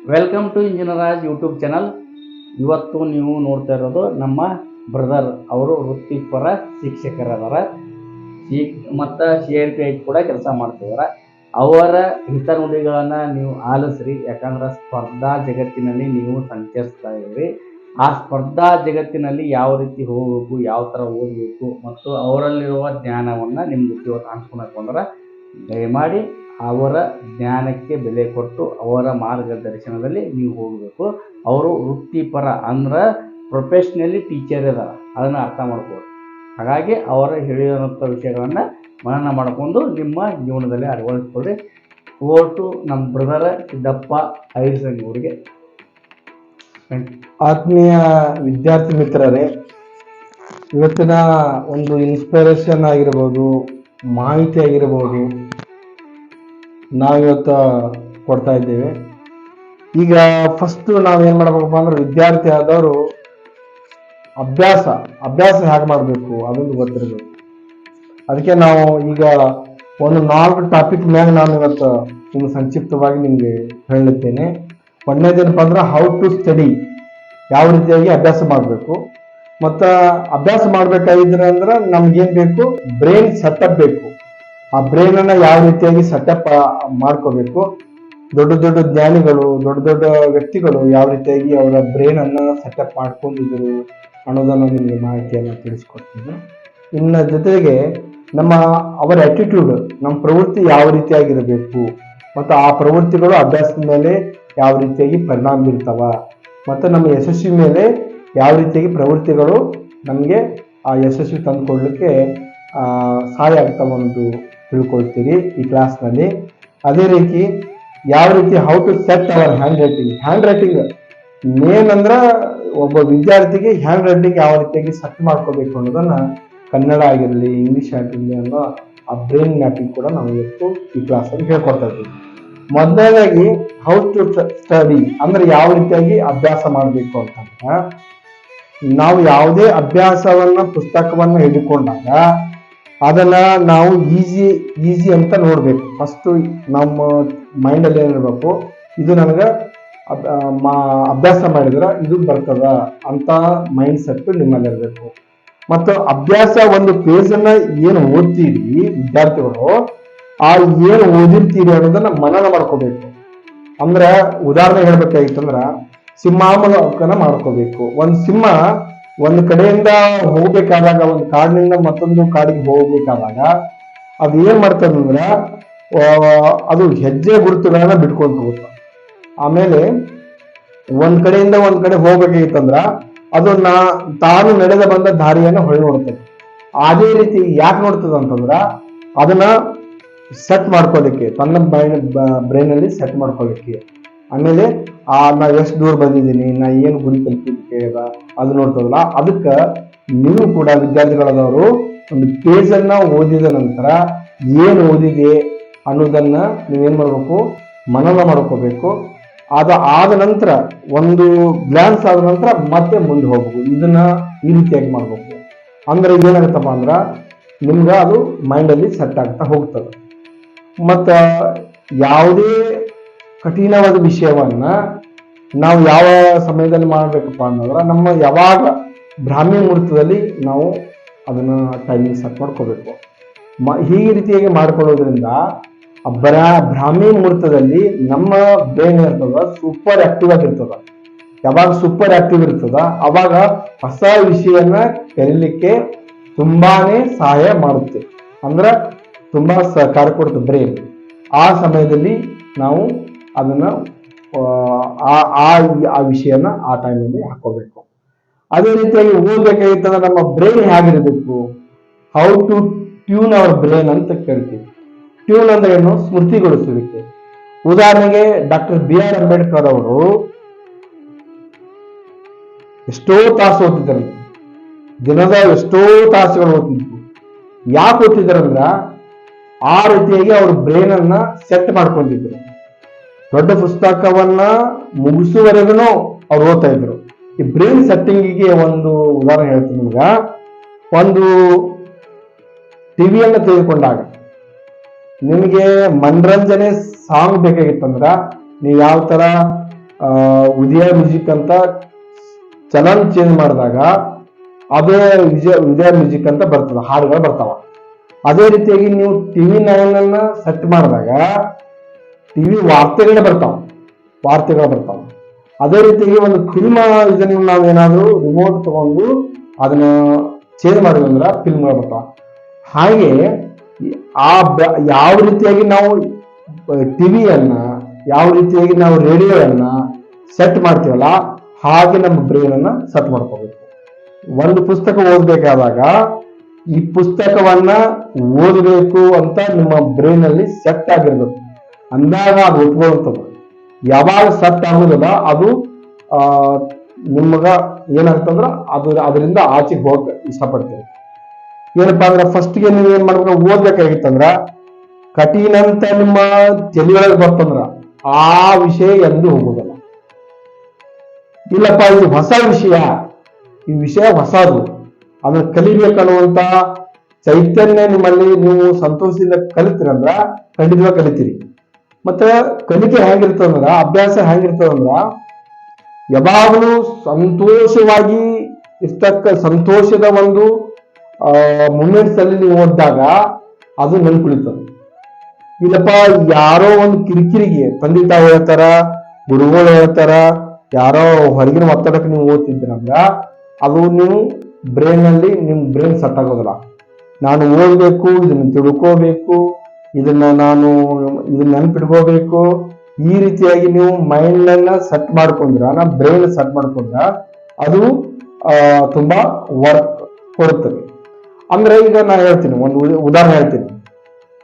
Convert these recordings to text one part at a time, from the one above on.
Welcome to ಇಂಜಿನಿಯರಾಜ್ YouTube channel. ಇವತ್ತು ನೀವು ನೋಡ್ತಾ ಇರೋದು ನಮ್ಮ ಬ್ರದರ್. ಅವರು ವೃತ್ತಿಪರ ಶಿಕ್ಷಕರದಾರ, ಮತ್ತು CRPI ಕೂಡ ಕೆಲಸ ಮಾಡ್ತಿದ್ದಾರೆ. ಅವರ ಹಿತನುಡಿಗಳನ್ನು ನೀವು ಆಲಿಸ್ರಿ. ಯಾಕಂದ್ರೆ ಸ್ಪರ್ಧಾ ಜಗತ್ತಿನಲ್ಲಿ ನೀವು ಸಂಚರಿಸ್ತಾ ಇದ್ದೀರಿ. ಆ ಸ್ಪರ್ಧಾ ಜಗತ್ತಿನಲ್ಲಿ ಯಾವ ರೀತಿ ಹೋಗಬೇಕು, ಯಾವ ಥರ ಓದಬೇಕು ಮತ್ತು ಅವರಲ್ಲಿರುವ ಜ್ಞಾನವನ್ನು ನಿಮ್ಮ ಜೊತೆ ಇವತ್ತು ಹಂಚ್ಕೊಳಕ್ಕೆ ದಯಮಾಡಿ ಅವರ ಜ್ಞಾನಕ್ಕೆ ಬೆಲೆ ಕೊಟ್ಟು ಅವರ ಮಾರ್ಗದರ್ಶನದಲ್ಲಿ ನೀವು ಹೋಗಬೇಕು. ಅವರು ವೃತ್ತಿಪರ ಅಂದ್ರೆ ಪ್ರೊಫೆಷ್ನಲಿ ಟೀಚರ್ ಇದ್ದಾರೆ, ಅದನ್ನು ಅರ್ಥ ಮಾಡ್ಕೋಬೇಕು. ಹಾಗಾಗಿ ಅವರ ಹೇಳಿರೋಂಥ ವಿಷಯಗಳನ್ನು ಮನನ ಮಾಡಿಕೊಂಡು ನಿಮ್ಮ ಜೀವನದಲ್ಲಿ ಅಳವಡಿಸ್ಕೊಳ್ಳಿ. ಓಟು ನಮ್ಮ ಬ್ರದರ್ ಸಿದ್ದಪ್ಪ ಐಸಂಗಿ ಅವರಿಗೆ. ಆತ್ಮೀಯ ವಿದ್ಯಾರ್ಥಿ ಮಿತ್ರರೇ, ಇವತ್ತಿನ ಒಂದು ಇನ್ಸ್ಪಿರೇಷನ್ ಆಗಿರ್ಬೋದು, ಮಾಹಿತಿ ಆಗಿರ್ಬೋದು, ನಾವಿವತ್ತು ಕೊಡ್ತಾ ಇದ್ದೇವೆ. ಈಗ ಫಸ್ಟ್ ನಾವೇನು ಮಾಡಬೇಕಪ್ಪ ಅಂದ್ರೆ, ವಿದ್ಯಾರ್ಥಿ ಆದವರು ಅಭ್ಯಾಸ ಹೇಗೆ ಮಾಡಬೇಕು ಅದೊಂದು ಗೊತ್ತಿರಬೇಕು. ಅದಕ್ಕೆ ನಾವು ಈಗ ಒಂದು 4 ಟಾಪಿಕ್ ಮ್ಯಾಗ ನಾನು ಇವತ್ತು ಸಂಕ್ಷಿಪ್ತವಾಗಿ ನಿಮಗೆ ಹೇಳುತ್ತೇನೆ. ಒಂದನೇದೇನಪ್ಪ ಅಂದ್ರೆ ಹೌ ಟು ಸ್ಟಡಿ, ಯಾವ ರೀತಿಯಾಗಿ ಅಭ್ಯಾಸ ಮಾಡಬೇಕು. ಮತ್ತು ಅಭ್ಯಾಸ ಮಾಡಬೇಕಾಗಿದ್ರೆ ಅಂದ್ರೆ ನಮ್ಗೇನು ಬೇಕು, ಬ್ರೈನ್ ಸೆಟಪ್ ಬೇಕು. ಆ ಬ್ರೈನನ್ನು ಯಾವ ರೀತಿಯಾಗಿ ಸೆಟಪ್ ಮಾಡ್ಕೋಬೇಕು, ದೊಡ್ಡ ದೊಡ್ಡ ಜ್ಞಾನಿಗಳು, ದೊಡ್ಡ ದೊಡ್ಡ ವ್ಯಕ್ತಿಗಳು ಯಾವ ರೀತಿಯಾಗಿ ಅವರ ಬ್ರೈನನ್ನು ಸೆಟಪ್ ಮಾಡ್ಕೊಂಡಿದ್ರು ಅನ್ನೋದನ್ನು ನಿಮಗೆ ಮಾಹಿತಿಯನ್ನು ತಿಳಿಸ್ಕೊಡ್ತೀನಿ. ಇನ್ನು ಜೊತೆಗೆ ಅವರ ಆಟಿಟ್ಯೂಡ್, ನಮ್ಮ ಪ್ರವೃತ್ತಿ ಯಾವ ರೀತಿಯಾಗಿರಬೇಕು ಮತ್ತು ಆ ಪ್ರವೃತ್ತಿಗಳು ಅಭ್ಯಾಸದ ಮೇಲೆ ಯಾವ ರೀತಿಯಾಗಿ ಪರಿಣಾಮ ಬೀರ್ತಾವ ಮತ್ತು ನಮ್ಮ ಯಶಸ್ವಿ ಮೇಲೆ ಯಾವ ರೀತಿಯಾಗಿ ಪ್ರವೃತ್ತಿಗಳು ನಮಗೆ ಆ ಯಶಸ್ವಿ ತಂದುಕೊಡ್ಲಿಕ್ಕೆ ಸಹಾಯ ಆಗ್ತಾವ ಅನ್ನೋದು ತಿಳ್ಕೊಳ್ತೀರಿ ಈ ಕ್ಲಾಸ್ನಲ್ಲಿ. ಅದೇ ರೀತಿ ಯಾವ ರೀತಿ ಹೌ ಟು ಸೆಟ್ ಅವರ್ ಹ್ಯಾಂಡ್ ರೈಟಿಂಗ್ ಮೇನ್ ಅಂದ್ರೆ ಒಬ್ಬ ವಿದ್ಯಾರ್ಥಿಗೆ ಹ್ಯಾಂಡ್ ರೈಟಿಂಗ್ ಯಾವ ರೀತಿಯಾಗಿ ಸೆಟ್ ಮಾಡ್ಕೋಬೇಕು ಅನ್ನೋದನ್ನ ಕನ್ನಡ ಆಗಿರಲಿ, ಇಂಗ್ಲಿಷ್ ಆಗಿರಲಿ ಅನ್ನೋ ಆ ಬ್ರೈನ್ ಮ್ಯಾಪಿಂಗ್ ಕೂಡ ನಾವು ಇವತ್ತು ಈ ಕ್ಲಾಸಲ್ಲಿ ಹೇಳ್ಕೊಡ್ತಾ ಇದ್ದೀವಿ. ಮೊದಲನೇದಾಗಿ ಹೌ ಟು ಸ್ಟಡಿ ಅಂದ್ರೆ ಯಾವ ರೀತಿಯಾಗಿ ಅಭ್ಯಾಸ ಮಾಡಬೇಕು ಅಂತಂದ್ರೆ, ನಾವು ಯಾವುದೇ ಪುಸ್ತಕವನ್ನ ಹಿಡಿಕೊಂಡಾಗ ಅದನ್ನ ನಾವು ಈಸಿ ಅಂತ ನೋಡ್ಬೇಕು. ಫಸ್ಟ್ ನಮ್ಮ ಮೈಂಡಲ್ಲಿ ಏನಿರ್ಬೇಕು, ಇದು ನನಗೆ ಅಭ್ಯಾಸ ಮಾಡಿದ್ರೆ ಇದು ಬರ್ತದ ಅಂತ ಮೈಂಡ್ ಸೆಟ್ ನಿಮ್ಮಲ್ಲಿರ್ಬೇಕು. ಮತ್ತು ಅಭ್ಯಾಸ ಒಂದು ಪೇಜನ್ನ ಏನು ಓದ್ತೀರಿ ವಿದ್ಯಾರ್ಥಿಗಳು, ಆ ಏನು ಓದಿರ್ತೀರಿ ಅನ್ನೋದನ್ನ ಮನನ ಮಾಡ್ಕೋಬೇಕು. ಅಂದ್ರೆ ಉದಾಹರಣೆ ಹೇಳ್ಬೇಕಾಗಿತ್ತಂದ್ರ ಸಿಂಹಾವಲೋಕನ ಮಾಡ್ಕೋಬೇಕು. ಒಂದು ಸಿಂಹ ಒಂದು ಕಡೆಯಿಂದ ಹೋಗ್ಬೇಕಾದಾಗ, ಒಂದು ಕಾಡಿನಿಂದ ಮತ್ತೊಂದು ಕಾಡಿಗೆ ಹೋಗ್ಬೇಕಾದಾಗ ಅದು ಏನ್ ಮಾಡ್ತದಂದ್ರ ಅದು ಹೆಜ್ಜೆ ಗುರುತುಗಳನ್ನ ಬಿಟ್ಕೊಂತ ಹೋಗುತ್ತೆ. ಆಮೇಲೆ ಒಂದ್ ಕಡೆಯಿಂದ ಒಂದ್ ಕಡೆ ಹೋಗ್ಬೇಕಾಗಿತ್ತಂದ್ರ ಅದನ್ನ ತಾನು ನಡೆದ ಬಂದ ದಾರಿಯನ್ನು ಹೊಳೆ ನೋಡ್ತದೆ. ಅದೇ ರೀತಿ ಯಾಕೆ ನೋಡ್ತದ ಅಂತಂದ್ರ ಅದನ್ನ ಸೆಟ್ ಮಾಡ್ಕೊಳ್ಳಿಕ್ಕೆ, ತನ್ನ ಬ್ರೈನ್ ಅಲ್ಲಿ ಸೆಟ್ ಮಾಡ್ಕೊಳ್ಳಿಕ್ಕೆ. ಆಮೇಲೆ ನಾ ಎಷ್ಟು ದೂರ ಬಂದಿದ್ದೀನಿ, ನಾ ಏನು ಗುರಿ ತಲುಪಿದ್ದಕ್ಕೆ ಅದು ನೋಡ್ತದಲ್ಲ. ಅದಕ್ಕೆ ನೀವು ಕೂಡ ವಿದ್ಯಾರ್ಥಿಗಳಾದವರು ಒಂದು ಪೇಜ್ ಅನ್ನ ಓದಿದ ನಂತರ ಏನು ಓದಿದೆ ಅನ್ನೋದನ್ನ ನೀವೇನ್ ಮಾಡ್ಬೇಕು, ಮನನ ಮಾಡ್ಕೋಬೇಕು. ಆದ ನಂತರ ಒಂದು ಗ್ಲಾನ್ಸ್ ಆದ ನಂತರ ಮತ್ತೆ ಮುಂದೆ ಹೋಗ್ಬೇಕು. ಇದನ್ನ ಈ ರೀತಿಯಾಗಿ ಮಾಡ್ಬೇಕು. ಅಂದ್ರೆ ಏನಾಗುತ್ತಪ್ಪ ಅಂದ್ರ ನಿಮ್ಗೆ ಅದು ಮೈಂಡಲ್ಲಿ ಸೆಟ್ ಆಗ್ತಾ ಹೋಗ್ತದೆ. ಮತ್ತ ಯಾವುದೇ ಕಠಿಣವಾದ ವಿಷಯವನ್ನ ನಾವು ಯಾವ ಸಮಯದಲ್ಲಿ ಮಾಡ್ಬೇಕಪ್ಪ ಅನ್ನೋದ್ರ ನಮ್ಮ ಯಾವಾಗ ಬ್ರಾಹ್ಮಿ ಮುಹೂರ್ತದಲ್ಲಿ ನಾವು ಅದನ್ನ ಟೈಮಿಂಗ್ ಸೆಟ್ ಮಾಡ್ಕೋಬೇಕು. ಈ ರೀತಿಯಾಗಿ ಮಾಡ್ಕೊಳ್ಳೋದ್ರಿಂದ ಬ್ರಾಹ್ಮಿ ಮುಹೂರ್ತದಲ್ಲಿ ನಮ್ಮ ಬ್ರೈನ್ ಇರ್ತದ ಸೂಪರ್ ಆಕ್ಟಿವ್ ಆಗಿರ್ತದ. ಯಾವಾಗ ಸೂಪರ್ ಆಕ್ಟಿವ್ ಇರ್ತದ ಅವಾಗ ಹೊಸ ವಿಷಯನ ಕಲಿಲಿಕ್ಕೆ ತುಂಬಾನೇ ಸಹಾಯ ಮಾಡುತ್ತೆ. ಅಂದ್ರ ತುಂಬಾ ಸಹಕಾರ ಕೊಡುತ್ತೆ ಬ್ರೈನ್. ಆ ಸಮಯದಲ್ಲಿ ನಾವು ಅದನ್ನ ಆ ವಿಷಯನ ಆ ಟೈಮಲ್ಲಿ ಹಾಕೋಬೇಕು. ಅದೇ ರೀತಿಯಾಗಿ ಓದ್ಬೇಕಾಗಿತ್ತಂದ್ರೆ ನಮ್ಮ ಬ್ರೈನ್ ಹೇಗಿರ್ಬೇಕು, how to tune our brain ಅಂತ ಕೇಳ್ತೀವಿ. ಟ್ಯೂನ್ ಅಂದ್ರೆ ಏನು, ಸ್ಮೃತಿಗೊಳಿಸುವಿಕೆ. ಉದಾಹರಣೆಗೆ ಡಾಕ್ಟರ್ BR ಅಂಬೇಡ್ಕರ್ ಅವರು ಎಷ್ಟೋ ತಾಸು ಓದ್ತಿದ್ರು, ದಿನದ ಎಷ್ಟೋ ತಾಸುಗಳು ಓದ್ತಿದ್ರು. ಯಾಕೆ ಓದ್ತಿದ್ರಂದ್ರ ಆ ರೀತಿಯಾಗಿ ಅವ್ರ ಬ್ರೈನ್ ಅನ್ನ ಸೆಟ್ ಮಾಡ್ಕೊಂಡಿದ್ರು. ದೊಡ್ಡ ಪುಸ್ತಕವನ್ನ ಮುಗಿಸುವವರೆಗೂ ಅವ್ರು ಓದ್ತಾ ಇದ್ರು. ಈ ಬ್ರೈನ್ ಸೆಟ್ಟಿಂಗಿಗೆ ಒಂದು ಉದಾಹರಣೆ ಹೇಳ್ತೀನಿ ನಿಮ್ಗ. ಒಂದು ಟಿವಿಯನ್ನ ತೆಗೆದುಕೊಂಡಾಗ ನಿಮಗೆ ಮನರಂಜನೆ ಸಾಂಗ್ ಬೇಕಾಗಿತ್ತಂದ್ರ ನೀವು ಯಾವ ತರ ಉದಯ ಮ್ಯೂಸಿಕ್ ಅಂತ ಚಾನಲ್ ಚೇಂಜ್ ಮಾಡಿದಾಗ ಅದೇ ಉದಯ ಮ್ಯೂಸಿಕ್ ಅಂತ ಬರ್ತದೆ, ಹಾಡುಗಳು ಬರ್ತಾವ. ಅದೇ ರೀತಿಯಾಗಿ ನೀವು ಟಿವಿ 9 ಅನ್ನ ಸೆಟ್ ಮಾಡಿದಾಗ ಟಿವಿ ವಾರ್ತೆಗಳು ಬರ್ತಾವ. ಅದೇ ರೀತಿಯಾಗಿ ಒಂದು ಫಿಲ್ಮ್ ಇದನ್ನ ನಾವೇನಾದ್ರೂ ರಿಮೋಟ್ ತಗೊಂಡು ಅದನ್ನ ಚೇಂಜ್ ಮಾಡಿದ್ವಿ ಅಂದ್ರೆ ಫಿಲ್ಮ್ಗಳು ಬರ್ತಾವ. ಹಾಗೆ ಯಾವ ರೀತಿಯಾಗಿ ನಾವು ಟಿವಿಯನ್ನ, ಯಾವ ರೀತಿಯಾಗಿ ನಾವು ರೇಡಿಯೋವನ್ನ ಸೆಟ್ ಮಾಡ್ತೀವಲ್ಲ ಹಾಗೆ ನಮ್ಮ ಬ್ರೈನ್ ಅನ್ನ ಸೆಟ್ ಮಾಡ್ಕೋಬೇಕು. ಒಂದು ಪುಸ್ತಕ ಓದ್ಬೇಕಾದಾಗ ಈ ಪುಸ್ತಕವನ್ನ ಓದಬೇಕು ಅಂತ ನಿಮ್ಮ ಬ್ರೈನ್ ಅಲ್ಲಿ ಸೆಟ್ ಆಗಿರ್ಬೇಕು, ಅಂದಾಗ ಅದು ಒಪ್ಕೊಳ್ತದೆ. ಯಾವಾಗ ಸೆಟ್ ಆಗುದಿಲ್ಲ ಅದು ನಿಮಗ ಏನಾಗ್ತಂದ್ರ ಅದರಿಂದ ಆಚೆಗೆ ಹೋಗಕ್ಕೆ ಇಷ್ಟಪಡ್ತೀರಿ. ಏನಪ್ಪಾ ಅಂದ್ರೆ ಫಸ್ಟ್ಗೆ ನೀವು ಏನ್ ಮಾಡ್ಬೇಕು, ಓದ್ಬೇಕಾಗಿತ್ತಂದ್ರ ಕಠಿಣ ಅಂತ ನಿಮ್ಮ ತಲೆಯೊಳಗೆ ಬರ್ತಂದ್ರ ಆ ವಿಷಯ ಎಂದು ಹೋಗುದಿಲ್ಲ. ಇಲ್ಲಪ್ಪ ಇದು ಹೊಸ ವಿಷಯ, ಈ ವಿಷಯ ಹೊಸದು, ಅದನ್ನ ಕಲಿಬೇಕನ್ನುವಂತ ಚೈತನ್ಯ ನಿಮ್ಮಲ್ಲಿ ನೀವು ಸಂತೋಷದಿಂದ ಕಲಿತೀರಂದ್ರ ಖಂಡಿತವಾಗಿ ಕಲಿತೀರಿ. ಮತ್ತೆ ಕಲಿಕೆ ಹೇಗಿರ್ತದಂದ್ರ, ಅಭ್ಯಾಸ ಹೇಗಿರ್ತದಂದ್ರ ಯಾವಾಗಲೂ ಸಂತೋಷವಾಗಿ ಸಂತೋಷದ ಒಂದು ಮೂಮೆಂಟ್ಸ್ ಅಲ್ಲಿ ನೀವು ಓದಿದಾಗ ಅದು ನೆನ್ಕುಳಿತದೆ. ಇಲ್ಲಪ್ಪ ಯಾರೋ ಒಂದು ಕಿರಿಕಿರಿಗೆ ತಂದೆ ತಾವು ಹೇಳ್ತಾರ, ಗುರುಗಳು ಹೇಳ್ತಾರ, ಯಾರೋ ಹೊರಗಿನ ಒತ್ತಡಕ್ಕೆ ನೀವು ಓದ್ತಿದ್ದೀರಂದ್ರ ಅದು ನೀವು ಬ್ರೈನ್ ಅಲ್ಲಿ ನಿಮ್ ಬ್ರೈನ್ ಸೆಟ್ ಆಗೋದಿಲ್ಲ. ನಾನು ಓದ್ಬೇಕು, ಇದನ್ನ ತಿಳ್ಕೋಬೇಕು, ಇದನ್ನ ನೆನ್ಪಿಟ್ಕೋಬೇಕು, ಈ ರೀತಿಯಾಗಿ ನೀವು ಮೈಂಡ್ ಅನ್ನ ಸೆಟ್ ಮಾಡ್ಕೊಂಡ್ರ, ಬ್ರೈನ್ ಸೆಟ್ ಮಾಡ್ಕೊಂಡ್ರ ಅದು ತುಂಬಾ ವರ್ಕ್ ಕೊಡುತ್ತದೆ. ಅಂದ್ರೆ ಈಗ ನಾನು ಹೇಳ್ತೀನಿ, ಒಂದು ಉದಾಹರಣೆ ಹೇಳ್ತೀನಿ.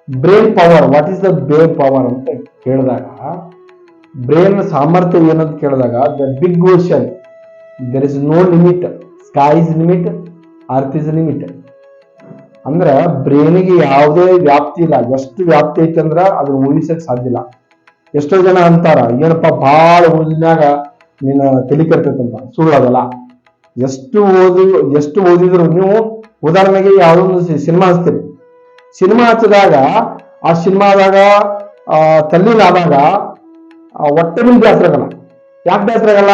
Brain power, what is the brain power ಅಂತ ಕೇಳಿದಾಗ, ಬ್ರೈನ್ ಸಾಮರ್ಥ್ಯ ಏನಂತ ಕೇಳಿದಾಗ, the big ocean, there is no limit, sky is limit, earth is limit. ಅಂದ್ರೆ ಬ್ರೈನಿಗೆ ಯಾವುದೇ ವ್ಯಾಪ್ತಿ ಇಲ್ಲ. ಎಷ್ಟು ವ್ಯಾಪ್ತಿ ಐತೆ ಅಂದ್ರ ಅದನ್ನ ಊಹಿಸಕ್ ಸಾಧ್ಯ ಇಲ್ಲ. ಎಷ್ಟೋ ಜನ ಅಂತಾರ, ಏನಪ್ಪಾ ಬಹಳ ಓದಿನಾಗ ನೀನು ತಲೆ ಕೆಡ್ತೈತಂತ. ಸುಳ್ಳೋದಲ್ಲ. ಎಷ್ಟು ಓದಿದ್ರು ನೀವು, ಉದಾಹರಣೆಗೆ ಯಾವ್ದೊಂದು ಸಿನಿಮಾ ಹಚ್ತೀರಿ, ಸಿನಿಮಾ ಹಚ್ಚಿದಾಗ ಆ ಸಿನಿಮಾದಾಗ ತಲ್ಲಿನಾದಾಗ ಒಟ್ಟೆ ನಿಮ್ಗೆ ಬೇಸರ ಆಗಲ್ಲ. ಯಾಕೆ ಬೇಸರ ಆಗಲ್ಲ?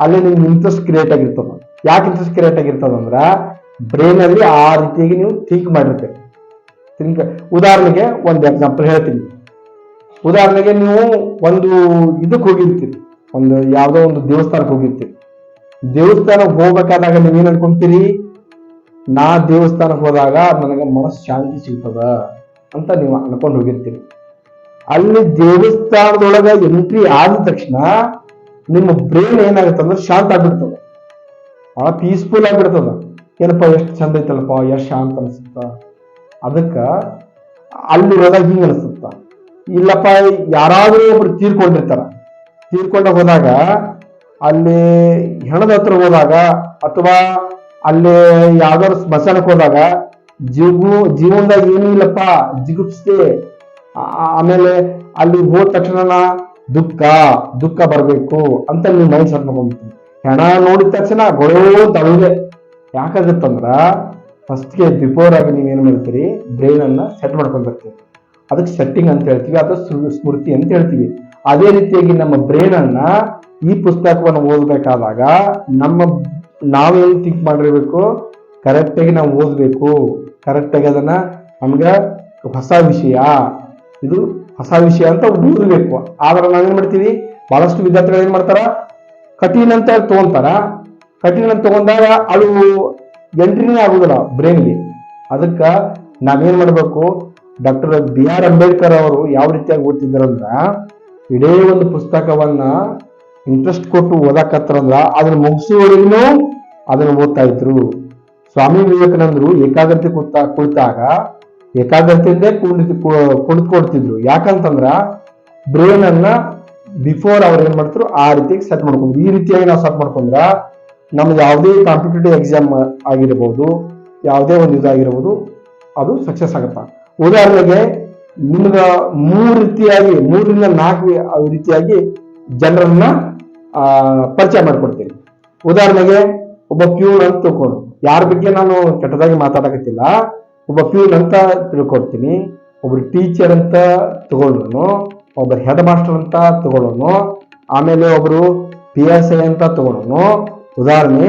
ಅಲ್ಲಿ ನಿಮ್ಗೆ ಇಂಟ್ರೆಸ್ಟ್ ಕ್ರಿಯೇಟ್ ಆಗಿರ್ತದ. ಯಾಕೆ ಇಂಟ್ರೆಸ್ಟ್ ಕ್ರಿಯೇಟ್ ಆಗಿರ್ತದಂದ್ರ ಬ್ರೈನ್ ಅಲ್ಲಿ ಆ ರೀತಿಯಾಗಿ ನೀವು ಥಿಂಕ್ ಮಾಡಿರ್ತೀರಿ. ಉದಾಹರಣೆಗೆ ಒಂದು ಎಕ್ಸಾಂಪಲ್ ಹೇಳ್ತೀನಿ. ಉದಾಹರಣೆಗೆ ನೀವು ಒಂದು ಇದಕ್ಕೆ ಹೋಗಿರ್ತೀರಿ, ಯಾವ್ದೋ ಒಂದು ದೇವಸ್ಥಾನಕ್ಕೆ ಹೋಗಿರ್ತೀರಿ. ದೇವಸ್ಥಾನಕ್ಕೆ ಹೋಗ್ಬೇಕಾದಾಗ ನೀವೇನ್ ಅನ್ಕೊಂತೀರಿ, ನಾ ದೇವಸ್ಥಾನಕ್ಕೆ ಹೋದಾಗ ನನಗೆ ಮನಸ್ಸು ಶಾಂತಿ ಸಿಗ್ತದ ಅಂತ ನೀವು ಅನ್ಕೊಂಡು ಹೋಗಿರ್ತೀರಿ. ಅಲ್ಲಿ ದೇವಸ್ಥಾನದೊಳಗ ಎಂಟ್ರಿ ಆದ ತಕ್ಷಣ ನಿಮ್ಮ ಬ್ರೈನ್ ಏನಾಗುತ್ತಂದ್ರೆ ಶಾಂತ ಆಗ್ಬಿಡ್ತದ, ಬಹಳ ಪೀಸ್ಫುಲ್ ಆಗ್ಬಿಡ್ತದ. ಏನಪ್ಪಾ ಎಷ್ಟು ಚಂದ ಐತಲ್ಲಪ್ಪ, ಎಷ್ಟು ಶಾಂತ ಅನ್ಸುತ್ತ. ಅದಕ್ಕ ಅಲ್ಲಿ ಹೋದಾಗ ಹಿಂಗ ಅನ್ಸುತ್ತ. ಇಲ್ಲಪ್ಪ ಯಾರಾದ್ರೂ ಒಬ್ರು ತೀರ್ಕೊಂಡ ಹೋದಾಗ ಅಲ್ಲಿ ಹೆಣದ ಹತ್ರ ಹೋದಾಗ, ಅಥವಾ ಅಲ್ಲಿ ಯಾವ್ದಾದ್ರು ಸ್ಮಶಾನಕ್ಕೆ ಹೋದಾಗ ಜೀವನದಾಗ ಏನೂ ಇಲ್ಲಪ್ಪ, ಜಿಗುಪ್ಸೆ. ಆಮೇಲೆ ಅಲ್ಲಿ ಹೋದ ತಕ್ಷಣ ದುಃಖ ಬರ್ಬೇಕು ಅಂತ ನೀವು ಮೈಂಡ್ ಸೆಟ್ ಮಾಡ್ಕೊಂಡ್ಬಿಡ್ತೀವಿ. ಹೆಣ ನೋಡಿದ ತಕ್ಷಣ ಗೊಳೋ ತಳುವೆ. ಯಾಕಾಗತ್ತಂದ್ರ ಫಸ್ಟ್ಗೆ ಬಿಫೋರ್ ಆಗಿ ನೀವೇನ್ ಮಾಡ್ತೀರಿ, ಬ್ರೈನ್ ಅನ್ನ ಸೆಟ್ ಮಾಡ್ಕೊಂಡ್ಬರ್ತೀವಿ. ಅದಕ್ಕೆ ಸೆಟ್ಟಿಂಗ್ ಅಂತ ಹೇಳ್ತೀವಿ, ಅಥವಾ ಸ್ಮೃತಿ ಅಂತ ಹೇಳ್ತೀವಿ. ಅದೇ ರೀತಿಯಾಗಿ ನಮ್ಮ ಬ್ರೈನ್ ಅನ್ನ ಈ ಪುಸ್ತಕವನ್ನು ಓದ್ಬೇಕಾದಾಗ ನಾವೇನು ಥಿಂಕ್ ಮಾಡಿರ್ಬೇಕು, ಕರೆಕ್ಟ್ ಆಗಿ ನಾವು ಓದ್ಬೇಕು, ಕರೆಕ್ಟ್ ಆಗಿ ಅದನ್ನ ನಮ್ಗೆ ಹೊಸ ವಿಷಯ ಅಂತ ಓದಬೇಕು. ಆದ್ರೆ ನಾವೇನ್ ಮಾಡ್ತೀವಿ, ಬಹಳಷ್ಟು ವಿದ್ಯಾರ್ಥಿಗಳು ಏನ್ ಮಾಡ್ತಾರ, ಕಠಿಣ ಅಂತ ತಗೊಂತಾರ. ಕಠಿಣ ಅಂತ ತಗೊಂಡಾಗ ಅದು ಎಂಟ್ರಿನೇ ಆಗುದಿಲ್ಲ ಬ್ರೈನ್ಗೆ. ಅದಕ್ಕ ನಾವೇನ್ ಮಾಡ್ಬೇಕು, ಡಾಕ್ಟರ್ BR ಅಂಬೇಡ್ಕರ್ ಅವರು ಯಾವ ರೀತಿಯಾಗಿ ಓದ್ತಿದ್ದಾರಂದ್ರ, ಇಡೀ ಒಂದು ಪುಸ್ತಕವನ್ನ ಇಂಟ್ರೆಸ್ಟ್ ಕೊಟ್ಟು ಓದಾಕತ್ತಾರಂದ್ರ ಅದನ್ನ ಮುಗಿಸುವವರೆಗೂ ಅದನ್ನ ಓದ್ತಾ ಇದ್ರು. ಸ್ವಾಮಿ ವಿವೇಕಾನಂದರು ಏಕಾಗ್ರತೆ ಕುಳಿತಾಗ ಏಕಾಗ್ರತೆಯಿಂದ ಕುಳಿತುಕೊಡ್ತಿದ್ರು. ಯಾಕಂತಂದ್ರ ಬ್ರೈನ್ ಅನ್ನ ಬಿಫೋರ್ ಅವ್ರು ಏನ್ ಮಾಡ್ತಿದ್ರು ಆ ರೀತಿಯಾಗಿ ಸೆಟ್ ಮಾಡ್ಕೊಂಡ್ರು. ಈ ರೀತಿಯಾಗಿ ನಾವು ಸೆಟ್ ಮಾಡ್ಕೊಂಡ್ರ ನಮ್ಗೆ ಯಾವುದೇ ಕಾಂಪಿಟೇಟಿವ್ ಎಕ್ಸಾಮ್ ಆಗಿರ್ಬೋದು, ಯಾವುದೇ ಒಂದು ಇದಾಗಿರ್ಬೋದು, ಅದು ಸಕ್ಸಸ್ ಆಗತ್ತ. ಉದಾಹರಣೆಗೆ ನಿಮ್ಗ 3ರಿಂದ 4 ರೀತಿಯಾಗಿ ಜನರನ್ನ ಪರಿಚಯ ಮಾಡ್ಕೊಡ್ತೀನಿ. ಉದಾಹರಣೆಗೆ ಒಬ್ಬ ಪ್ಯೂನ್ ಅಂತ ತಿಳ್ಕೊಂಡು, ಯಾರ ಬಗ್ಗೆ ನಾನು ಕೆಟ್ಟದಾಗಿ ಮಾತಾಡಕತ್ತಿಲ್ಲ, ಒಬ್ಬ ಪ್ಯೂನ್ ಅಂತ ತಿಳ್ಕೊಡ್ತೀನಿ. ಒಬ್ರು ಟೀಚರ್ ಅಂತ ತಗೊಳ್ಳೋನು, ಒಬ್ಬ ಹೆಡ್ ಮಾಸ್ಟರ್ ಅಂತ ತಗೊಳ್ಳೋನು, ಆಮೇಲೆ ಒಬ್ರು PSI ಅಂತ ತಗೊಳ್ಳೋನು, ಉದಾಹರಣೆ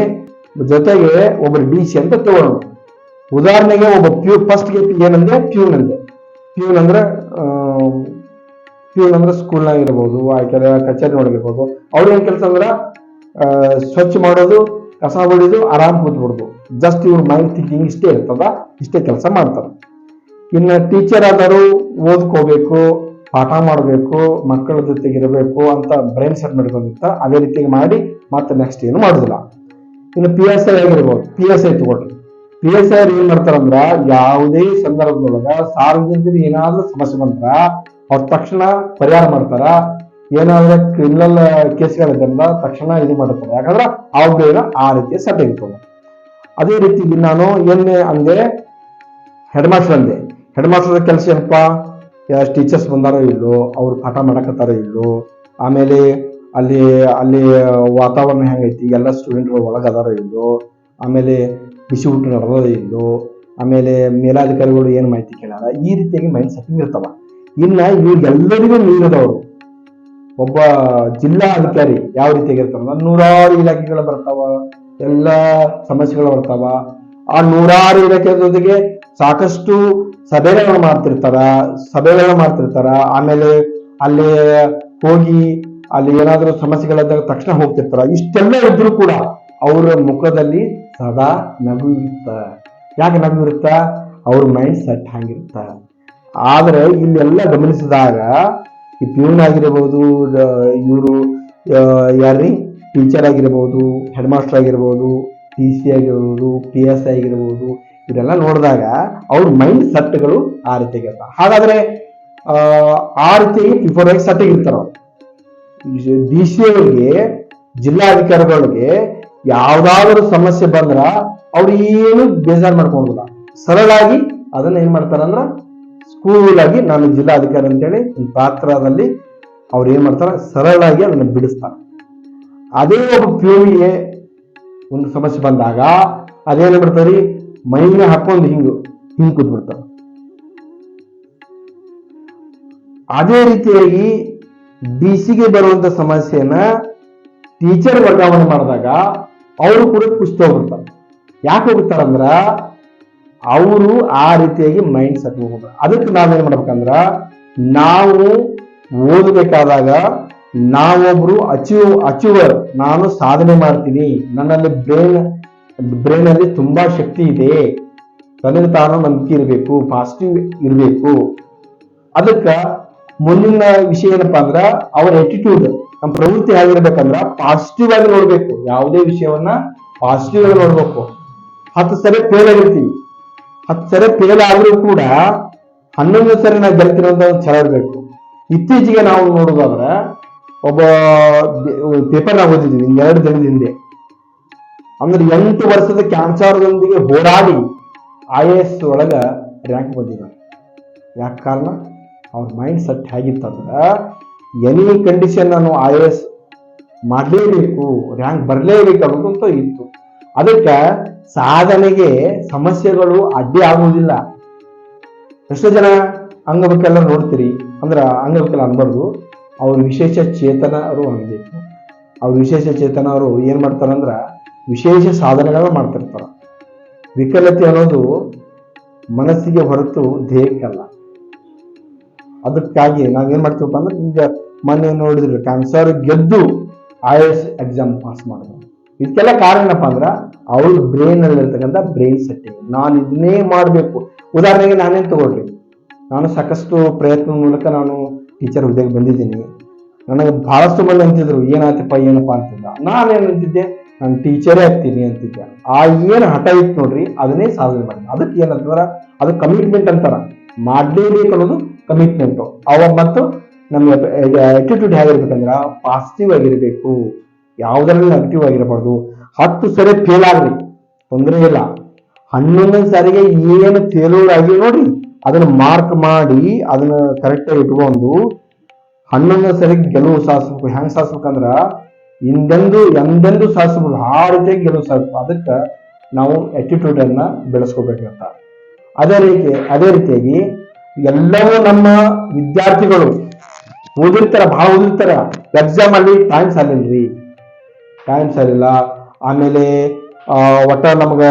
ಜೊತೆಗೆ ಒಬ್ರು DC ಅಂತ ತಗೊಳ್ಳೋನು. ಉದಾಹರಣೆಗೆ ಒಬ್ಬ ಫಸ್ಟ್ ಗೆ ಏನಂದ್ರೆ ಪ್ಯೂನ್ ಅಂದೆ. ಪ್ಯೂನ್ ಅಂದ್ರೆ ಸ್ಕೂಲ್ನಾಗ ಇರ್ಬೋದು, ಕೆಲ ಕಚೇರಿ ಒಳಗಿರ್ಬೋದು. ಅವ್ರ ಏನ್ ಕೆಲಸ ಅಂದ್ರ ಸ್ವಚ್ಛ ಮಾಡೋದು, ಕಸ ಹೊಡಿಯೋದು, ಆರಾಮ್ ಕೂತ್ಬಿಡ್ದು. ಜಸ್ಟ್ ಇವ್ರ ಮೈಂಡ್ ಥಿಂಕಿಂಗ್ ಇಷ್ಟೇ ಇರ್ತದ, ಇಷ್ಟೇ ಕೆಲಸ ಮಾಡ್ತಾರ. ಇನ್ನು ಟೀಚರ್ ಆದರೂ ಓದ್ಕೋಬೇಕು, ಪಾಠ ಮಾಡಬೇಕು, ಮಕ್ಕಳ ಜೊತೆಗೆ ಇರಬೇಕು ಅಂತ ಬ್ರೈನ್ ಸೆಟ್ ಮಾಡ್ಕೊಂಡಿರ್ತಾರ. ಅದೇ ರೀತಿಯಾಗಿ ಮಾಡಿ ಮತ್ತೆ ನೆಕ್ಸ್ಟ್ ಏನು ಮಾಡೋದಿಲ್ಲ. ಇನ್ನು PSI ಆಗಿರ್ಬೋದು, PSI ತಗೊಳ್ರಿ. PSI ಏನ್ ಮಾಡ್ತಾರಂದ್ರ ಯಾವುದೇ ಸಂದರ್ಭದೊಳಗ ಸಾರ್ವಜನಿಕರಿಗೆ ಏನಾದ್ರೂ ಸಮಸ್ಯೆ ಬಂದ್ರ ಅವ್ರ ತಕ್ಷಣ ಪರಿಹಾರ ಮಾಡ್ತಾರ. ಏನಾದ್ರೆ ಕ್ರಿಮಿನಲ್ ಕೇಸ್ಗಳಿದ್ರಿಂದ ತಕ್ಷಣ ಇದು ಮಾಡ್ತಾರೆ. ಯಾಕಂದ್ರೆ ಅವ್ರ ಆ ರೀತಿಯ ಸೆಟ್ ಇರ್ತದೆ. ಅದೇ ರೀತಿ ನಾನು ಏನೇ ಅಂದೆ, ಹೆಡ್ ಮಾಸ್ಟರ್ ಅಂದೆ. ಹೆಡ್ ಮಾಸ್ಟರ್ ಕೆಲಸ ಏನಪ್ಪಾ, ಟೀಚರ್ಸ್ ಬಂದಾರೋ ಇಲ್ಲೋ, ಅವ್ರು ಪಾಠ ಮಾಡಕತ್ತಾರೋ ಇಲ್ಲೋ, ಆಮೇಲೆ ಅಲ್ಲಿ ವಾತಾವರಣ ಹೆಂಗೈತಿ, ಎಲ್ಲ ಸ್ಟೂಡೆಂಟ್ಗಳು ಒಳಗದಾರೋ ಇಲ್ಲೋ, ಆಮೇಲೆ ಬಿಸಿ ಊಟ ನಡೆದೋ ಇಲ್ಲೋ, ಆಮೇಲೆ ಮೇಲಾಧಿಕಾರಿಗಳು ಏನು ಮಾಹಿತಿ ಕೇಳಾರ, ಈ ರೀತಿಯಾಗಿ ಮೈಂಡ್ ಸೆಟ್ಟಿಂಗ್ ಇರ್ತಾವ. ಇನ್ನ ಇವ್ರಿಗೆಲ್ಲರಿಗೂ ಮೀರಿದವರು ಒಬ್ಬ ಜಿಲ್ಲಾ ಅಧಿಕಾರಿ ಯಾವ ರೀತಿಯಾಗಿ ಇರ್ತಾರ, ನೂರಾರು ಇಲಾಖೆಗಳು ಬರ್ತಾವ, ಎಲ್ಲ ಸಮಸ್ಯೆಗಳು ಬರ್ತಾವ. ಆ ನೂರಾರು ಇಲಾಖೆ ಜೊತೆಗೆ ಸಾಕಷ್ಟು ಸಭೆಗಳನ್ನ ಮಾಡ್ತಿರ್ತಾರ. ಆಮೇಲೆ ಅಲ್ಲಿ ಹೋಗಿ ಅಲ್ಲಿ ಏನಾದ್ರೂ ಸಮಸ್ಯೆಗಳಿದ್ದಾಗ ತಕ್ಷಣ ಹೋಗ್ತಿರ್ತಾರ. ಇಷ್ಟೆಲ್ಲ ಇದ್ರು ಕೂಡ ಅವರ ಮುಖದಲ್ಲಿ ಸದಾ ನಗು ಇರುತ್ತ. ಯಾಕೆ ನಗು ಇರುತ್ತ? ಅವ್ರ ಮೈಂಡ್ ಸೆಟ್ ಹಂಗಿರುತ್ತ. ಆದ್ರೆ ಇಲ್ಲೆಲ್ಲ ಗಮನಿಸಿದಾಗ ಈ ಪ್ಯೂನ್ ಆಗಿರ್ಬೋದು, ಇವರು ಯಾರ್ರಿ ಟೀಚರ್ ಆಗಿರ್ಬೋದು, ಹೆಡ್ ಮಾಸ್ಟರ್ ಆಗಿರ್ಬೋದು, TC ಆಗಿರ್ಬೋದು, PSI ಆಗಿರ್ಬೋದು, ಇದೆಲ್ಲ ನೋಡಿದಾಗ ಅವ್ರ ಮೈಂಡ್ ಸೆಟ್ಗಳು ಆ ರೀತಿಯಾಗಿ ಇರ್ತಾವ. ಹಾಗಾದ್ರೆ ಆ ರೀತಿಯಾಗಿ ಬಿಫೋರ್ ಆಗಿ ಸೆಟ್ ಇರ್ತಾರ. DC ಅವರಿಗೆ, ಜಿಲ್ಲಾಧಿಕಾರಿಗಳಿಗೆ ಯಾವ್ದಾದ್ರು ಸಮಸ್ಯೆ ಬಂದ್ರ ಅವ್ರು ಏನು ಬೇಜಾರು ಮಾಡ್ಕೊಂಡಿಲ್ಲ, ಸರಳಾಗಿ ಅದನ್ನ ಏನ್ ಮಾಡ್ತಾರಂದ್ರ ಸ್ಕೂಲ್ ಆಗಿ ನಾನು ಜಿಲ್ಲಾಧಿಕಾರಿ ಅಂತೇಳಿ ಪಾತ್ರದಲ್ಲಿ ಅವ್ರು ಏನ್ ಮಾಡ್ತಾರ, ಸರಳಾಗಿ ಅದನ್ನ ಬಿಡಿಸ್ತಾರ. ಅದೇ ಒಬ್ಬ ಪ್ಯೂನಿಗೆ ಒಂದು ಸಮಸ್ಯೆ ಬಂದಾಗ ಅದೇನ್ ಬಿಡ್ತಾರಿ, ಮೈನ ಹಾಕೊಂಡು ಹಿಂಗ್ ಕೂತ್ಬಿಡ್ತಾರ. ಅದೇ ರೀತಿಯಾಗಿ DC ಬರುವಂತ ಸಮಸ್ಯೆನ ಟೀಚರ್ ವರ್ಗಾವಣೆ ಮಾಡಿದಾಗ ಅವರು ಕೂಡ ಕುಸ್ತು ಹೋಗ್ಬಿಡ್ತಾರೆ. ಯಾಕೆ ಹೋಗ್ತಾರಂದ್ರ ಅವರು ಆ ರೀತಿಯಾಗಿ ಮೈಂಡ್ ಸೆಟ್ ಹೋಗ್ತಾರೆ. ಅದಕ್ಕೆ ನಾವೇನ್ ಮಾಡ್ಬೇಕಂದ್ರ, ನಾವು ಓದಬೇಕಾದಾಗ ನಾವೊಬ್ರು ಅಚೀವರ್, ನಾನು ಸಾಧನೆ ಮಾಡ್ತೀನಿ, ನನ್ನಲ್ಲಿ ಬ್ರೈನ್ ಅಲ್ಲಿ ತುಂಬಾ ಶಕ್ತಿ ಇದೆ, ತನಗೆ ತಾನು ನಂಬಿಕೆ ಇರಬೇಕು, ಪಾಸಿಟಿವ್ ಇರಬೇಕು. ಅದಕ್ಕ ಮುಂದಿನ ವಿಷಯ ಏನಪ್ಪಾ ಅಂದ್ರ ಅವರ ಆಟಿಟ್ಯೂಡ್, ನಮ್ಮ ಪ್ರವೃತ್ತಿ ಹೇಗಿರ್ಬೇಕಂದ್ರ ಪಾಸಿಟಿವ್ ಆಗಿ ನೋಡ್ಬೇಕು. ಯಾವುದೇ ವಿಷಯವನ್ನ ಪಾಸಿಟಿವ್ ಆಗಿ ನೋಡ್ಬೇಕು. 10 ಸರಿ ಫೇಲ್ ಆಗಿರ್ತೀವಿ, 10 ಸರಿ ಫೇಲ್ ಆದ್ರೂ ಕೂಡ 11 ಸರಿ ನಾವು ಗೆಲ್ತೀನಿ ಅಂತ ಒಂದು ಛಲ ಇರ್ಬೇಕು. ಇತ್ತೀಚೆಗೆ ನಾವು ನೋಡೋದಾದ್ರೆ ಒಬ್ಬ ಪೇಪರ್ ನಾವು ಓದಿದ್ವಿ 2 ದಿನದ ಹಿಂದೆ. ಅಂದ್ರೆ 8 ವರ್ಷದ ಕ್ಯಾನ್ಸರ್ದೊಂದಿಗೆ ಹೋರಾಡಿ IAS ಒಳಗ ರ್ಯಾಂಕ್ ಬಂದಿದ್ದಾರೆ. ಯಾಕೆ ಕಾರಣ? ಅವ್ರ ಮೈಂಡ್ ಸೆಟ್ ಹೇಗಿತ್ತಂದ್ರ ಎನಿ ಕಂಡೀಷನ್ ನಾನು IAS ಮಾಡ್ಲೇಬೇಕು, ರ್ಯಾಂಕ್ ಬರ್ಲೇಬೇಕು ಅನ್ನೋದಂತ ಇತ್ತು. ಅದಕ್ಕೆ ಸಾಧನೆಗೆ ಸಮಸ್ಯೆಗಳು ಅಡ್ಡಿ ಆಗುವುದಿಲ್ಲ. ಎಷ್ಟೋ ಜನ ಅಂಗವಿಕಲ ನೋಡ್ತೀರಿ, ಅಂದ್ರ ಅಂಗವಿಕಲ ಅನ್ಬಾರ್ದು, ಅವ್ರು ವಿಶೇಷ ಚೇತನರು ಅನ್ಬೇಕು. ಅವ್ರು ವಿಶೇಷ ಚೇತನರು ಏನ್ ಮಾಡ್ತಾರಂದ್ರ ವಿಶೇಷ ಸಾಧನೆಗಳನ್ನ ಮಾಡ್ತಿರ್ತಾರ. ವಿಕಲತೆ ಅನ್ನೋದು ಮನಸ್ಸಿಗೆ ಹೊರತು ದೇಹಕ್ಕಲ್ಲ. ಅದಕ್ಕಾಗಿ ನಾವೇನ್ ಮಾಡ್ತೀವಪ್ಪ ಅಂದ್ರೆ, ಈಗ ಮೊನ್ನೆ ನೋಡಿದ್ರಿ ಕ್ಯಾನ್ಸರ್ ಗೆದ್ದು IAS ಎಕ್ಸಾಮ್ ಪಾಸ್ ಮಾಡಿದ್ರು. ಇದಕ್ಕೆಲ್ಲ ಕಾರಣ ಏನಪ್ಪಾ ಅಂದ್ರ ಅವ್ರ ಬ್ರೈನ್ ಅಲ್ಲಿ ಇರ್ತಕ್ಕಂಥ ಬ್ರೈನ್ ಸೆಟ್ಟಿಂಗ್. ನಾನು ಇದನ್ನೇ ಮಾಡ್ಬೇಕು. ಉದಾಹರಣೆಗೆ ನಾನೇನ್ ತಗೊಳ್ರಿ, ನಾನು ಸಾಕಷ್ಟು ಪ್ರಯತ್ನ ಮೂಲಕ ನಾನು ಟೀಚರ್ ಹುದ್ದೆಗೆ ಬಂದಿದ್ದೀನಿ. ನನಗೆ ಬಹಳಷ್ಟು ಮಂದಿ ಅಂತಿದ್ರು ಏನಪ್ಪ ಅಂತಿದ್ದ. ನಾನೇನ್ ಅಂತಿದ್ದೆ, ನಾನು ಟೀಚರೇ ಆಗ್ತೀನಿ ಅಂತಿದ್ದೆ. ಆ ಏನ್ ಹಠ ಇತ್ತು ನೋಡ್ರಿ, ಅದನ್ನೇ ಸಾಧನೆ ಮಾಡಿದೆ. ಅದಕ್ಕೆ ಏನಂತಂದ್ರ ಅದು ಕಮಿಟ್ಮೆಂಟ್ ಅಂತಾರ, ಮಾಡ್ಲೇಬೇಕು ಅನ್ನೋದು ಕಮಿಟ್ಮೆಂಟ್. ಮತ್ತು ನಮ್ಮ ಆಟಿಟ್ಯೂಡ್ ಹೇಗಿರ್ಬೇಕಂದ್ರ ಪಾಸಿಟಿವ್ ಆಗಿರ್ಬೇಕು, ಯಾವುದರಲ್ಲಿ ನೆಗೆಟಿವ್ ಆಗಿರಬಾರ್ದು. 10 ಸರಿ ಫೇಲ್ ಆಗ್ರಿ ತೊಂದರೆ ಇಲ್ಲ, 11 ಸಾರಿಗೆ ಏನು ಫೇಲ್ಯೂರ್ ಆಗಿ ನೋಡ್ರಿ ಅದನ್ನ ಮಾರ್ಕ್ ಮಾಡಿ ಅದನ್ನ ಕರೆಕ್ಟ್ ಆಗಿ ಇಟ್ಕೊಂಡು 11 ಸರಿ ಗೆಲುವು ಸಾಧಿಸ್ಬೇಕು. ಹೆಂಗ್ ಸಾಧಿಸ್ಬೇಕಂದ್ರ ಎಂದೆಂದು ಸಾಧಿಸ್ಬೇಕು, ಆ ರೀತಿಯಾಗಿ ಗೆಲುವು ಸಾಧಿಸ್ಬೇಕು. ಅದಕ್ಕೆ ನಾವು ಆಟಿಟ್ಯೂಡ್ ಅನ್ನ ಬೆಳೆಸ್ಕೋಬೇಕಂತ. ಅದೇ ರೀತಿಯಾಗಿ ಎಲ್ಲವೂ ನಮ್ಮ ವಿದ್ಯಾರ್ಥಿಗಳು ಓದಿರ್ತಾರ, ಭಾಳ ಓದಿರ್ತಾರ, ಎಕ್ಸಾಮ್ ಅಲ್ಲಿ ಟೈಮ್ ಸಾಲಿಲ್ರಿ, ಟೈಮ್ ಸಾಲಿಲ್ಲ. ಆಮೇಲೆ ಒಟ್ಟ ನಮ್ಗ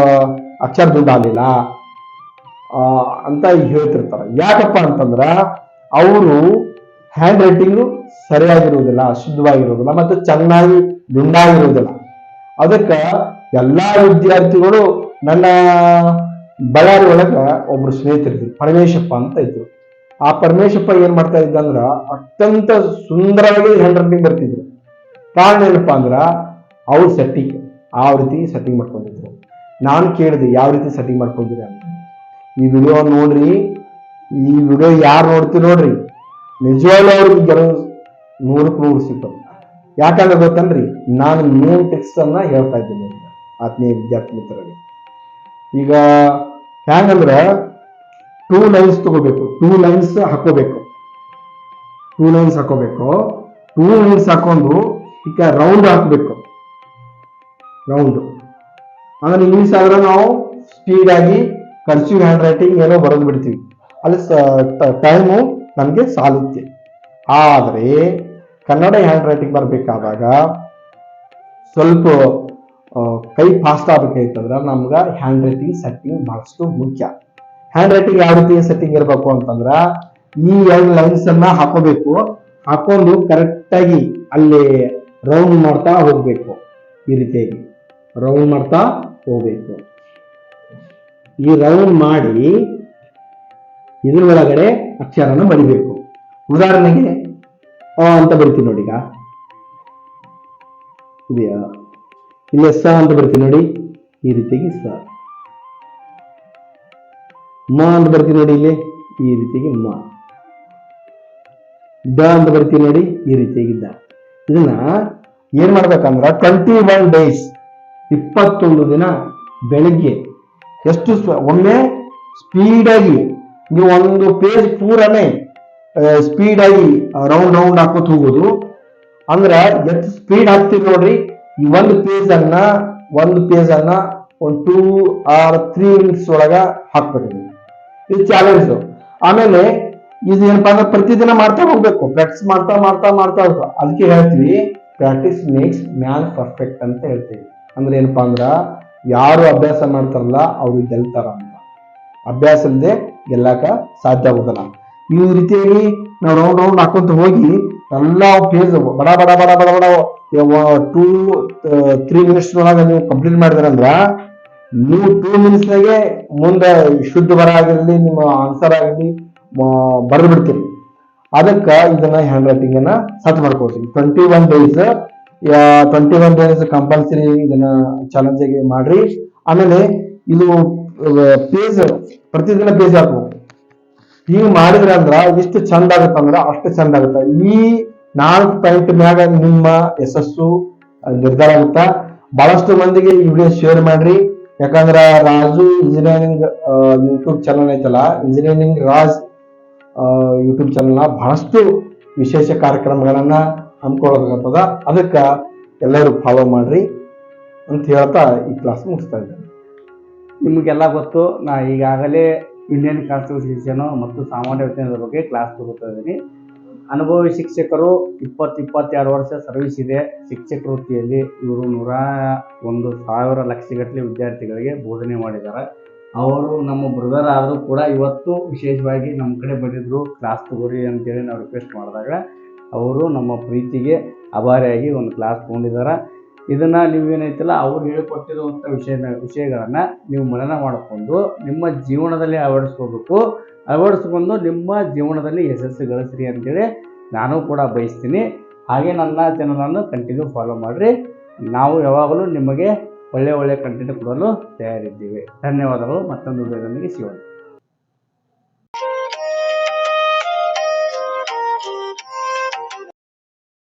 ಅಕ್ಷರ ದುಡ್ಡು ಆಗಲಿಲ್ಲ ಅಂತ ಹೇಳ್ತಿರ್ತಾರ. ಯಾಕಪ್ಪ ಅಂತಂದ್ರ ಅವರು ಹ್ಯಾಂಡ್ ರೈಟಿಂಗು ಸರಿಯಾಗಿರುವುದಿಲ್ಲ, ಶುದ್ಧವಾಗಿರುವುದಿಲ್ಲ, ಮತ್ತು ಚೆನ್ನಾಗಿ ದುಂಡಾಗಿರುವುದಿಲ್ಲ. ಅದಕ್ಕೆ ಎಲ್ಲಾ ವಿದ್ಯಾರ್ಥಿಗಳು, ನನ್ನ ಬಳ್ಳಾರಿ ಒಳಗ ಒಬ್ರು ಸ್ನೇಹಿತರಿದ್ರು, ಪರಮೇಶಪ್ಪ ಅಂತ ಇದ್ರು. ಆ ಪರಮೇಶಪ್ಪ ಏನ್ ಮಾಡ್ತಾ ಇದ್ದ ಅಂದ್ರ ಅತ್ಯಂತ ಸುಂದರವಾಗಿ ಹ್ಯಾಂಡ್ ರೈಟಿಂಗ್ ಬರ್ತಿದ್ರು. ಕಾರಣ ಏನಪ್ಪಾ ಅಂದ್ರ ಅವ್ರ ಸೆಟ್ಟಿಂಗ್ ಆ ರೀತಿ ಸೆಟ್ಟಿಂಗ್ ಮಾಡ್ಕೊಂಡಿದ್ರು. ನಾನು ಕೇಳಿದೆ ಯಾವ ರೀತಿ ಸೆಟ್ಟಿಂಗ್ ಮಾಡ್ಕೊಂಡಿರಿ ಅಂತ. ಈ ವಿಡಿಯೋ ನೋಡ್ರಿ, ಈ ವಿಡಿಯೋ ಯಾರು ನೋಡ್ತೀವಿ ನೋಡ್ರಿ, ನಿಜವಾಗ್ಲೂ ಅವ್ರಿಗೆ ಗೆಲುವು 100% ಸಿಗ್ತದೆ. ಯಾಕಂದ್ರೆ ಗೊತ್ತನ್ರಿ, ನಾನು ಮೇನ್ ಟ್ರಿಕ್ಸ್ ಅನ್ನ ಹೇಳ್ತಾ ಇದ್ದೀನಿ ಆತ್ಮೀಯ ವಿದ್ಯಾರ್ಥಿ ಮಿತ್ರರಿಗೆ. ಈಗ ಹ್ಯಾಂಗಂದ್ರೆ 2 ಲೈನ್ಸ್ ತಗೋಬೇಕು, 2 ಲೈನ್ಸ್ ಹಾಕೋಬೇಕು, 2 ಲೈನ್ಸ್ ಹಾಕೋಬೇಕು. 2 ಲೈನ್ಸ್ ಹಾಕೊಂಡು ಈಗ ರೌಂಡ್ ಹಾಕ್ಬೇಕು, ರೌಂಡ್. ಆಮೇಲೆ ಇಂಗ್ಲಿಷ್ ಆದ್ರೆ ನಾವು ಸ್ಪೀಡ್ ಆಗಿ ಕರ್ಸಿವ್ ಹ್ಯಾಂಡ್ ರೈಟಿಂಗ್ ಏನೋ ಬರೆದು ಬಿಡ್ತೀವಿ, ಅಲ್ಲಿ ಟೈಮು ನಮಗೆ ಸಾಲುತ್ತೆ. ಆದರೆ ಕನ್ನಡ ಹ್ಯಾಂಡ್ ರೈಟಿಂಗ್ ಬರ್ಬೇಕಾದಾಗ ಸ್ವಲ್ಪ ಕೈ ಫಾಸ್ಟ್ ಆಗ್ಬೇಕಾಯ್ತಂದ್ರ ನಮ್ಗೆ ಹ್ಯಾಂಡ್ ರೈಟಿಂಗ್ ಸೆಟ್ಟಿಂಗ್ ಬಹಳಷ್ಟು ಮುಖ್ಯ. ಹ್ಯಾಂಡ್ ರೈಟಿಂಗ್ ಯಾವ ರೀತಿ ಸೆಟ್ಟಿಂಗ್ ಇರಬೇಕು ಅಂತಂದ್ರ ಈ 2 ಲೈನ್ಸ್ ಅನ್ನ ಹಾಕೋಬೇಕು, ಹಾಕೊಂಡು ಕರೆಕ್ಟ್ ಆಗಿ ಅಲ್ಲಿ ರೌಂಡ್ ಮಾಡ್ತಾ ಹೋಗ್ಬೇಕು. ಈ ರೀತಿಯಾಗಿ ರೌಂಡ್ ಮಾಡ್ತಾ ಹೋಗ್ಬೇಕು. ಈ ರೌಂಡ್ ಮಾಡಿ ಇದ್ರ ಒಳಗಡೆ ಅಕ್ಷರನ ಬರಿಬೇಕು. ಉದಾಹರಣೆಗೆ ಅಂತ ಬರ್ತೀನಿ ನೋಡಿ, ಈಗ ಇದೆಯಾ, ಇಲ್ಲಿ ಸ ಅಂತ ಬರ್ತೀನಿ ನೋಡಿ, ಈ ರೀತಿಯಾಗಿ ಸ. ಮ ಅಂತ ಬರ್ತೀನಿ ನೋಡಿ, ಇಲ್ಲಿ ಈ ರೀತಿಯಾಗಿ ಮ. ದ ಅಂತ ಬರ್ತೀನಿ ನೋಡಿ, ಈ ರೀತಿಯಾಗಿ ದ. ಇದನ್ನ ಏನ್ ಮಾಡ್ಬೇಕಂದ್ರ 21 ಡೇಸ್, 21 ದಿನ ಬೆಳಿಗ್ಗೆ ಎಷ್ಟು ಒಮ್ಮೆ ಸ್ಪೀಡಾಗಿ ನೀವು ಒಂದು ಪೇಜ್ ಪೂರನೇ ಸ್ಪೀಡಾಗಿ ರೌಂಡ್ ರೌಂಡ್ ಹಾಕೋತ್ ಹೋಗೋದು. ಅಂದ್ರೆ ಎಷ್ಟು ಸ್ಪೀಡ್ ಹಾಕ್ತೀವಿ ನೋಡ್ರಿ, ಈ ಒಂದು ಪೇಜ್ ಅನ್ನ ಒಂದು 2 or 3 ಮಿನಿಟ್ಸ್ ಒಳಗ ಹಾಕ್ಬೇಕು. ಇದು ಚಾಲೆಂಜ್. ಆಮೇಲೆ ಇದು ಏನಪ್ಪಾ ಅಂದ್ರೆ ಪ್ರತಿದಿನ ಮಾಡ್ತಾ ಹೋಗ್ಬೇಕು, ಪ್ರಾಕ್ಟೀಸ್ ಮಾಡ್ತಾ ಮಾಡ್ತಾ ಮಾಡ್ತಾ ಹೋಗ್ಬೇಕು. ಅದಕ್ಕೆ ಹೇಳ್ತೀವಿ ಪ್ರಾಕ್ಟೀಸ್ ಮೇಕ್ಸ್ ಮ್ಯಾನ್ ಪರ್ಫೆಕ್ಟ್ ಅಂತ ಹೇಳ್ತೀವಿ. ಅಂದ್ರೆ ಏನಪ್ಪಾ ಅಂದ್ರ ಯಾರು ಅಭ್ಯಾಸ ಮಾಡ್ತಾರಲ್ಲ ಅವ್ರು ಗೆಲ್ತಾರ ಅಂತ. ಅಭ್ಯಾಸ ಇಲ್ಲದೆ ಗೆಲ್ಲಕ ಸಾಧ್ಯ ಆಗುದಿಲ್ಲ. ಈ ರೀತಿಯಾಗಿ ನಾವು ರೌಂಡ್ ರೌಂಡ್ ಹಾಕೊಂತ ಹೋಗಿ ಎಲ್ಲಾ ಪೇಜ್ ಬಡ ಬಡ ಬಡ ಬಡ ಬಡ 2-3 ಮಿನಿಟ್ಸ್ ಒಳಗೆ ನೀವು ಕಂಪ್ಲೀಟ್ ಮಾಡಿದ್ರಂದ್ರ ನೀವು 2 ಮಿನಿಟ್ಸ್ನಾಗೆ ಮುಂದೆ ಶುದ್ಧ ಬರ ಆಗಿರ್ಲಿ, ನಿಮ್ಮ ಆನ್ಸರ್ ಆಗಿರ್ಲಿ ಬರೆದು ಬಿಡ್ತೀರಿ. ಅದಕ್ಕ ಇದನ್ನ ಹ್ಯಾಂಡ್ ರೈಟಿಂಗ್ ಅನ್ನ ಸೆಟ್ ಮಾಡ್ಕೊಳ್ತೀವಿ. 21 ಡೇಸ್ ಕಂಪಲ್ಸರಿ ಇದನ್ನ ಚಾಲೆಂಜ್ ಆಗಿ ಮಾಡ್ರಿ. ಆಮೇಲೆ ಇದು ಪೇಜ್ ಪ್ರತಿದಿನ ಪೇಜ್ ಹಾಕ್ಬೇಕು. ಈಗ ಮಾಡಿದ್ರೆ ಅಂದ್ರ ಎಷ್ಟು ಚಂದ ಆಗುತ್ತಂದ್ರ ಅಷ್ಟು ಚಂದ ಆಗುತ್ತ. ಈ 4 ಪಾಯಿಂಟ್ ಮ್ಯಾಗ ನಿಮ್ಮ ಯಶಸ್ಸು ನಿರ್ಧಾರ ಆಗುತ್ತಾ. ಬಹಳಷ್ಟು ಮಂದಿಗೆ ಈ ವಿಡಿಯೋ ಶೇರ್ ಮಾಡ್ರಿ. ಯಾಕಂದ್ರ ರಾಜು ಇಂಜಿನಿಯರಿಂಗ್ ಯೂಟ್ಯೂಬ್ ಚಾನಲ್ ಐತಲ್ಲ, ಇಂಜಿನಿಯರಿಂಗ್ ರಾಜ್ ಯೂಟ್ಯೂಬ್ ಚಾನಲ್ ಬಹಳಷ್ಟು ವಿಶೇಷ ಕಾರ್ಯಕ್ರಮಗಳನ್ನ ಹಮ್ಮಿಕೊಳ್ಳಬೇಕಾಗ್ತದ. ಅದಕ್ಕ ಎಲ್ಲರೂ ಫಾಲೋ ಮಾಡ್ರಿ ಅಂತ ಹೇಳ್ತಾ ಈ ಕ್ಲಾಸ್ ಮುಗಿಸ್ತಾ ಇದ್ದೇನೆ. ನಿಮಗೆಲ್ಲ ಗೊತ್ತು, ನಾ ಈಗಾಗಲೇ ಇಂಡಿಯನ್ ಕಾನ್ಸ್ಟಿಟ್ಯೂಷನ್ ಮತ್ತು ಸಾಮಾನ್ಯ ವಿಜ್ಞಾನದ ಬಗ್ಗೆ ಕ್ಲಾಸ್ ತಗೋತಾ ಇದ್ದೀನಿ. ಅನುಭವಿ ಶಿಕ್ಷಕರು 22 ವರ್ಷ ಸರ್ವಿಸ್ ಇದೆ ಶಿಕ್ಷಕ ವೃತ್ತಿಯಲ್ಲಿ. ಇವರು 101,000 ಲಕ್ಷಗಟ್ಟಲೆ ವಿದ್ಯಾರ್ಥಿಗಳಿಗೆ ಬೋಧನೆ ಮಾಡಿದ್ದಾರೆ. ಅವರು ನಮ್ಮ ಬ್ರದರ್ ಆದರೂ ಕೂಡ ಇವತ್ತು ವಿಶೇಷವಾಗಿ ನಮ್ಮ ಕಡೆ ಬಂದಿದ್ರು, ಕ್ಲಾಸ್ ತಗೋರಿ ಅಂತೇಳಿ ನಾವು ರಿಕ್ವೆಸ್ಟ್ ಮಾಡಿದಾಗ ಅವರು ನಮ್ಮ ಪ್ರೀತಿಗೆ ಆಭಾರಿಯಾಗಿ ಒಂದು ಕ್ಲಾಸ್ ತೊಗೊಂಡಿದ್ದಾರೆ. ಇದನ್ನು ನೀವೇನೈತಿಲ್ಲ ಅವ್ರು ಹೇಳಿಕೊಟ್ಟಿರುವಂಥ ವಿಷಯಗಳನ್ನು ನೀವು ಮನನ ಮಾಡಿಕೊಂಡು ನಿಮ್ಮ ಜೀವನದಲ್ಲಿ ಅಳವಡಿಸ್ಕೊಂಡು ನಿಮ್ಮ ಜೀವನದಲ್ಲಿ ಯಶಸ್ಸು ಗಳಿಸ್ರಿ ಅಂತೇಳಿ ನಾನು ಕೂಡ ಬಯಸ್ತೀನಿ. ಹಾಗೆ ನನ್ನ ಚಾನಲನ್ನು ಕಂಟಿನ್ಯೂ ಫಾಲೋ ಮಾಡಿರಿ. ನಾವು ಯಾವಾಗಲೂ ನಿಮಗೆ ಒಳ್ಳೆಯ ಕಂಟೆಂಟ್ ಕೊಡಲು ತಯಾರಿದ್ದೀವಿ. ಧನ್ಯವಾದಗಳು. ಮತ್ತೊಂದು ವಿಡಿಯೋದೊಂದಿಗೆ ಸಿಗೋಣ.